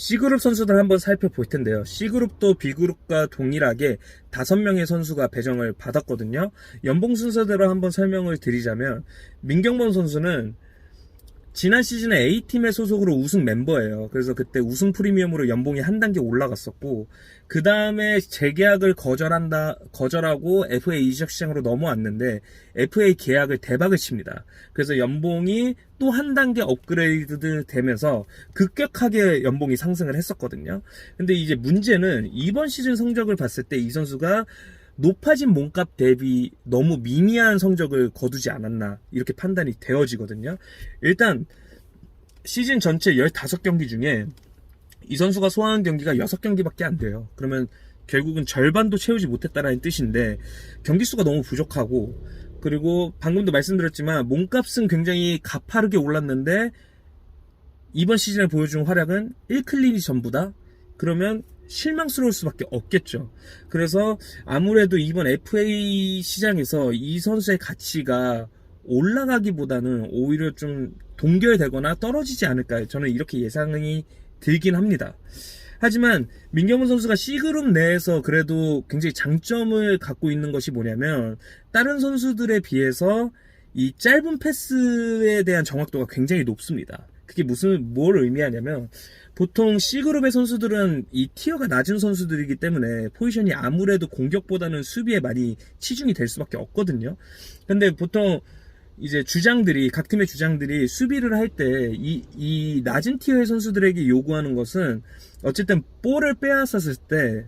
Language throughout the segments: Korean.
C그룹 선수들 한번 살펴볼 텐데요. C그룹도 B그룹과 동일하게 5명의 선수가 배정을 받았거든요. 연봉 순서대로 한번 설명을 드리자면 민경범 선수는 지난 시즌에 A팀의 소속으로 우승 멤버예요. 그래서 그때 우승 프리미엄으로 연봉이 한 단계 올라갔었고, 그 다음에 재계약을 거절하고 FA 이적 시장으로 넘어왔는데 FA 계약을 대박을 칩니다. 그래서 연봉이 또 한 단계 업그레이드 되면서 급격하게 연봉이 상승을 했었거든요. 근데 이제 문제는 이번 시즌 성적을 봤을 때 이 선수가 높아진 몸값 대비 너무 미미한 성적을 거두지 않았나 이렇게 판단이 되어지거든요. 일단 시즌 전체 15경기 중에 이 선수가 소화한 경기가 6경기밖에 안 돼요. 그러면 결국은 절반도 채우지 못했다는 뜻인데 경기 수가 너무 부족하고, 그리고 방금도 말씀드렸지만 몸값은 굉장히 가파르게 올랐는데 이번 시즌에 보여준 활약은 1클린이 전부다? 그러면 실망스러울 수밖에 없겠죠. 그래서 아무래도 이번 FA 시장에서 이 선수의 가치가 올라가기보다는 오히려 좀 동결되거나 떨어지지 않을까, 저는 이렇게 예상이 들긴 합니다. 하지만 민경훈 선수가 C그룹 내에서 그래도 굉장히 장점을 갖고 있는 것이 뭐냐면, 다른 선수들에 비해서 이 짧은 패스에 대한 정확도가 굉장히 높습니다. 그게 뭘 의미하냐면, 보통 C그룹의 선수들은 이 티어가 낮은 선수들이기 때문에 포지션이 아무래도 공격보다는 수비에 많이 치중이 될 수밖에 없거든요. 근데 보통 이제 각 팀의 주장들이 수비를 할 때 이 낮은 티어의 선수들에게 요구하는 것은 어쨌든 볼을 빼앗았을 때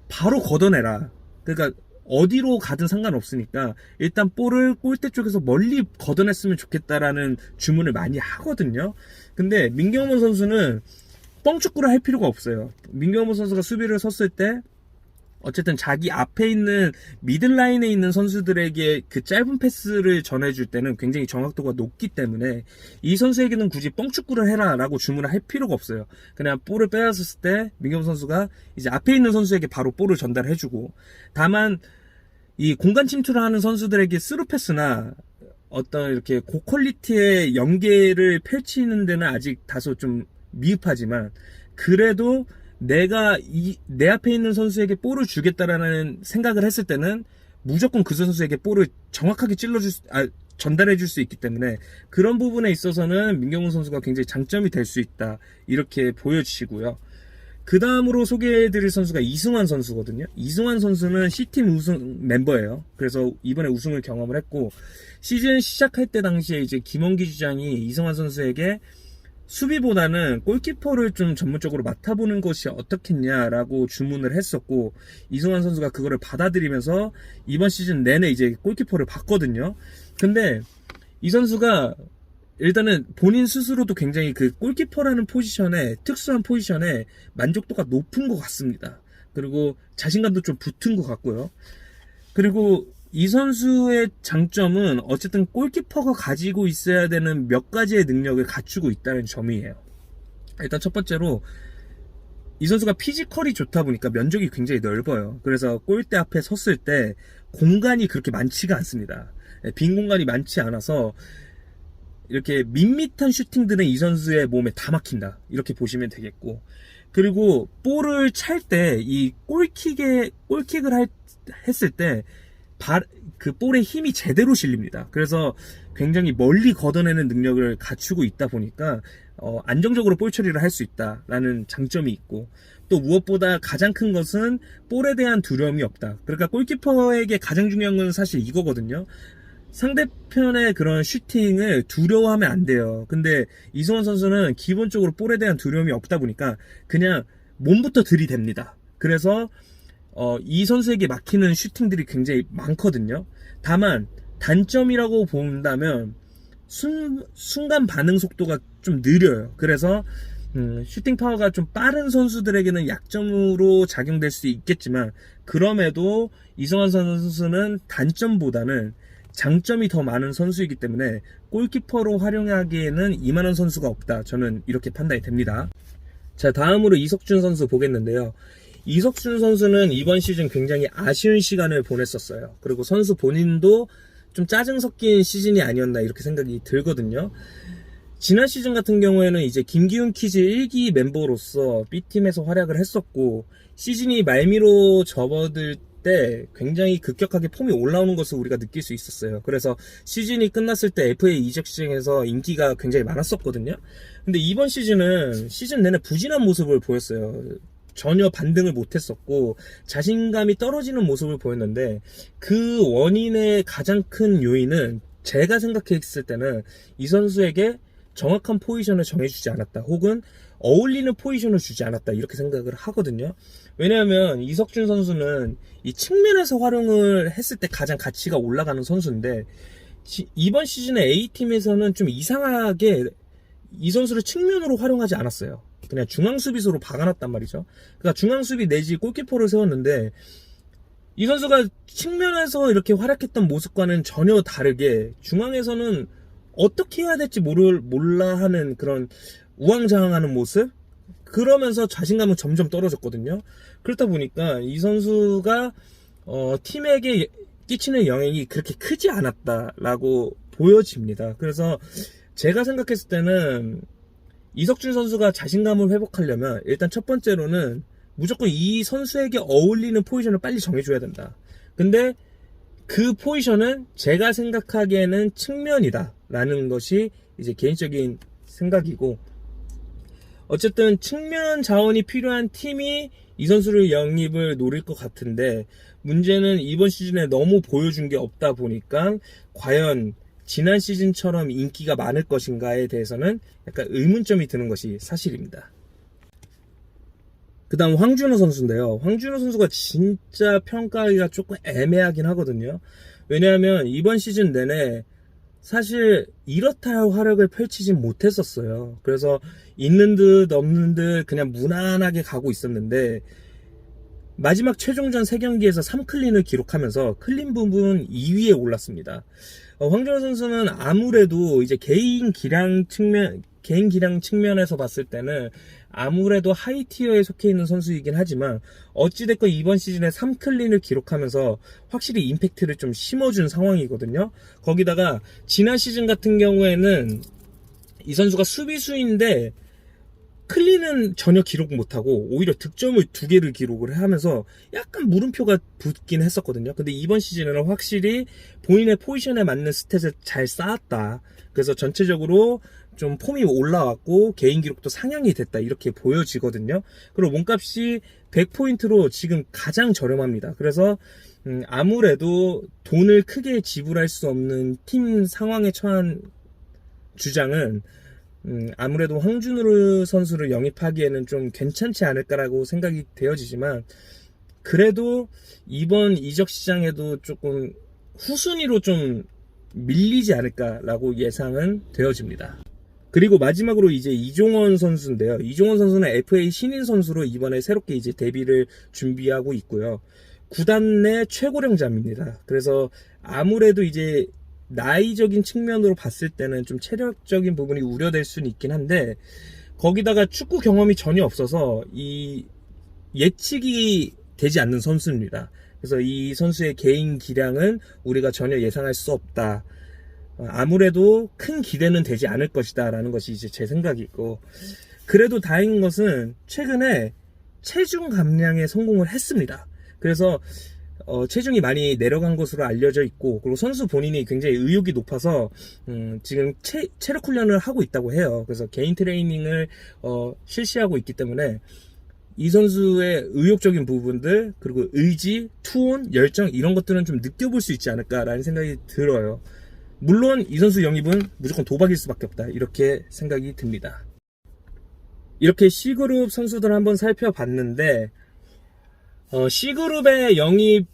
바로 걷어내라. 그러니까 어디로 가든 상관없으니까 일단 볼을 골대 쪽에서 멀리 걷어냈으면 좋겠다라는 주문을 많이 하거든요. 근데 민경원 선수는 뻥축구를 할 필요가 없어요. 민경원 선수가 수비를 섰을 때 어쨌든 자기 앞에 있는 미들라인에 있는 선수들에게 그 짧은 패스를 전해줄 때는 굉장히 정확도가 높기 때문에 이 선수에게는 굳이 뻥축구를 해라 라고 주문을 할 필요가 없어요. 그냥 볼을 빼앗았을 때 민경원 선수가 이제 앞에 있는 선수에게 바로 볼을 전달해주고, 다만 이 공간 침투를 하는 선수들에게 스루 패스나 어떤 이렇게 고퀄리티의 연계를 펼치는 데는 아직 다소 좀 미흡하지만, 그래도 내가 내 앞에 있는 선수에게 볼을 주겠다라는 생각을 했을 때는 무조건 그 선수에게 볼을 정확하게 전달해 줄 수 있기 때문에 그런 부분에 있어서는 민경훈 선수가 굉장히 장점이 될 수 있다, 이렇게 보여지시고요. 그 다음으로 소개해드릴 선수가 이승환 선수거든요. 이승환 선수는 C팀 우승 멤버예요. 그래서 이번에 우승을 경험을 했고, 시즌 시작할 때 당시에 이제 김원기 주장이 이승환 선수에게 수비보다는 골키퍼를 좀 전문적으로 맡아보는 것이 어떻겠냐라고 주문을 했었고, 이승환 선수가 그거를 받아들이면서 이번 시즌 내내 이제 골키퍼를 봤거든요. 근데 이 선수가 일단은 본인 스스로도 굉장히 그 골키퍼라는 포지션에, 특수한 포지션에 만족도가 높은 것 같습니다. 그리고 자신감도 좀 붙은 것 같고요. 그리고 이 선수의 장점은 어쨌든 골키퍼가 가지고 있어야 되는 몇 가지의 능력을 갖추고 있다는 점이에요. 일단 첫 번째로 이 선수가 피지컬이 좋다 보니까 면적이 굉장히 넓어요. 그래서 골대 앞에 섰을 때 공간이 그렇게 많지가 않습니다. 빈 공간이 많지 않아서 이렇게 밋밋한 슈팅들은 이 선수의 몸에 다 막힌다, 이렇게 보시면 되겠고, 그리고 볼을 찰 때 이 골킥을 했을 때 그 볼에 힘이 제대로 실립니다. 그래서 굉장히 멀리 걷어내는 능력을 갖추고 있다 보니까 안정적으로 볼 처리를 할 수 있다라는 장점이 있고, 또 무엇보다 가장 큰 것은 볼에 대한 두려움이 없다. 그러니까 골키퍼에게 가장 중요한 건 사실 이거거든요. 상대편의 그런 슈팅을 두려워하면 안 돼요. 근데 이승환 선수는 기본적으로 볼에 대한 두려움이 없다 보니까 그냥 몸부터 들이댑니다. 그래서 이 선수에게 막히는 슈팅들이 굉장히 많거든요. 다만 단점이라고 본다면 순간 반응 속도가 좀 느려요. 그래서 슈팅 파워가 좀 빠른 선수들에게는 약점으로 작용될 수 있겠지만, 그럼에도 이승환 선수는 단점보다는 장점이 더 많은 선수이기 때문에 골키퍼로 활용하기에는 이만한 선수가 없다, 저는 이렇게 판단이 됩니다. 자, 다음으로 이석준 선수 보겠는데요. 이석준 선수는 이번 시즌 굉장히 아쉬운 시간을 보냈었어요. 그리고 선수 본인도 좀 짜증 섞인 시즌이 아니었나 이렇게 생각이 들거든요. 지난 시즌 같은 경우에는 이제 김기훈 키즈 1기 멤버로서 B팀에서 활약을 했었고, 시즌이 말미로 접어들 때 굉장히 급격하게 폼이 올라오는 것을 우리가 느낄 수 있었어요. 그래서 시즌이 끝났을 때 FA 이적 시장에서 인기가 굉장히 많았었거든요. 근데 이번 시즌은 시즌 내내 부진한 모습을 보였어요. 전혀 반등을 못했었고 자신감이 떨어지는 모습을 보였는데, 그 원인의 가장 큰 요인은 제가 생각했을 때는 이 선수에게 정확한 포지션을 정해주지 않았다, 혹은 어울리는 포지션을 주지 않았다, 이렇게 생각을 하거든요. 왜냐하면 이석준 선수는 이 측면에서 활용을 했을 때 가장 가치가 올라가는 선수인데, 이번 시즌에 A팀에서는 좀 이상하게 이 선수를 측면으로 활용하지 않았어요. 그냥 중앙 수비수로 박아놨단 말이죠. 그러니까 중앙 수비 내지 골키퍼를 세웠는데, 이 선수가 측면에서 이렇게 활약했던 모습과는 전혀 다르게 중앙에서는 어떻게 해야 될지 몰라 하는 그런 우왕좌왕하는 모습? 그러면서 자신감은 점점 떨어졌거든요. 그렇다 보니까 이 선수가 팀에게 끼치는 영향이 그렇게 크지 않았다라고 보여집니다. 그래서 제가 생각했을 때는 이석준 선수가 자신감을 회복하려면 일단 첫 번째로는 무조건 이 선수에게 어울리는 포지션을 빨리 정해줘야 된다. 근데 그 포지션은 제가 생각하기에는 측면이다 라는 것이 이제 개인적인 생각이고, 어쨌든 측면 자원이 필요한 팀이 이 선수를 영입을 노릴 것 같은데, 문제는 이번 시즌에 너무 보여준 게 없다 보니까 과연 지난 시즌처럼 인기가 많을 것인가에 대해서는 약간 의문점이 드는 것이 사실입니다. 그 다음 황준호 선수인데요. 황준호 선수가 진짜 평가하기가 조금 애매하긴 하거든요. 왜냐하면 이번 시즌 내내 사실 이렇다 할 활약을 펼치진 못했었어요. 그래서 있는 듯 없는 듯 그냥 무난하게 가고 있었는데, 마지막 최종전 3경기에서 3클린을 기록하면서 클린 부분 2위에 올랐습니다. 황준호 선수는 아무래도 이제 개인 기량 측면에서 봤을 때는 아무래도 하이티어에 속해 있는 선수이긴 하지만, 어찌됐건 이번 시즌에 3클린을 기록하면서 확실히 임팩트를 좀 심어준 상황이거든요. 거기다가 지난 시즌 같은 경우에는 이 선수가 수비수인데 클린은 전혀 기록 못하고 오히려 득점을 2개를 기록을 하면서 약간 물음표가 붙긴 했었거든요. 근데 이번 시즌에는 확실히 본인의 포지션에 맞는 스탯을 잘 쌓았다. 그래서 전체적으로 좀 폼이 올라왔고 개인 기록도 상향이 됐다, 이렇게 보여지거든요. 그리고 몸값이 100포인트로 지금 가장 저렴합니다. 그래서 아무래도 돈을 크게 지불할 수 없는 팀 상황에 처한 주장은 아무래도 황준호 선수를 영입하기에는 좀 괜찮지 않을까라고 생각이 되어지지만, 그래도 이번 이적 시장에도 조금 후순위로 좀 밀리지 않을까라고 예상은 되어집니다. 그리고 마지막으로 이제 이종원 선수인데요. 이종원 선수는 FA 신인 선수로 이번에 새롭게 이제 데뷔를 준비하고 있고요. 구단 내 최고령자입니다. 그래서 아무래도 이제 나이적인 측면으로 봤을 때는 좀 체력적인 부분이 우려될 수는 있긴 한데, 거기다가 축구 경험이 전혀 없어서 이 예측이 되지 않는 선수입니다. 그래서 이 선수의 개인 기량은 우리가 전혀 예상할 수 없다. 아무래도 큰 기대는 되지 않을 것이다 라는 것이 이제 제 생각이고, 그래도 다행인 것은 최근에 체중 감량에 성공을 했습니다. 그래서 체중이 많이 내려간 것으로 알려져 있고, 그리고 선수 본인이 굉장히 의욕이 높아서 지금 체력 훈련을 하고 있다고 해요. 그래서 개인 트레이닝을 실시하고 있기 때문에 이 선수의 의욕적인 부분들, 그리고 의지, 투혼, 열정, 이런 것들은 좀 느껴볼 수 있지 않을까라는 생각이 들어요. 물론 이 선수 영입은 무조건 도박일 수밖에 없다, 이렇게 생각이 듭니다. 이렇게 C그룹 선수들 한번 살펴봤는데, C그룹의 영입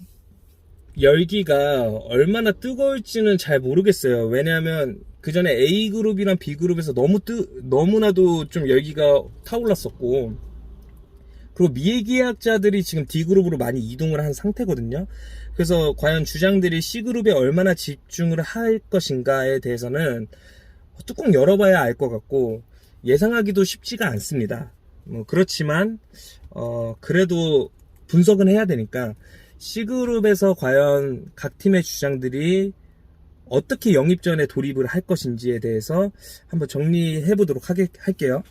열기가 얼마나 뜨거울지는 잘 모르겠어요. 왜냐하면 그 전에 A그룹이랑 B그룹에서 너무나도 좀 열기가 타올랐었고, 그리고 미계약자들이 지금 D그룹으로 많이 이동을 한 상태거든요. 그래서 과연 주장들이 C그룹에 얼마나 집중을 할 것인가에 대해서는 뚜껑 열어봐야 알 것 같고, 예상하기도 쉽지가 않습니다. 그렇지만 그래도 분석은 해야 되니까 C그룹에서 과연 각 팀의 주장들이 어떻게 영입전에 돌입을 할 것인지에 대해서 한번 정리해 보도록 할게요.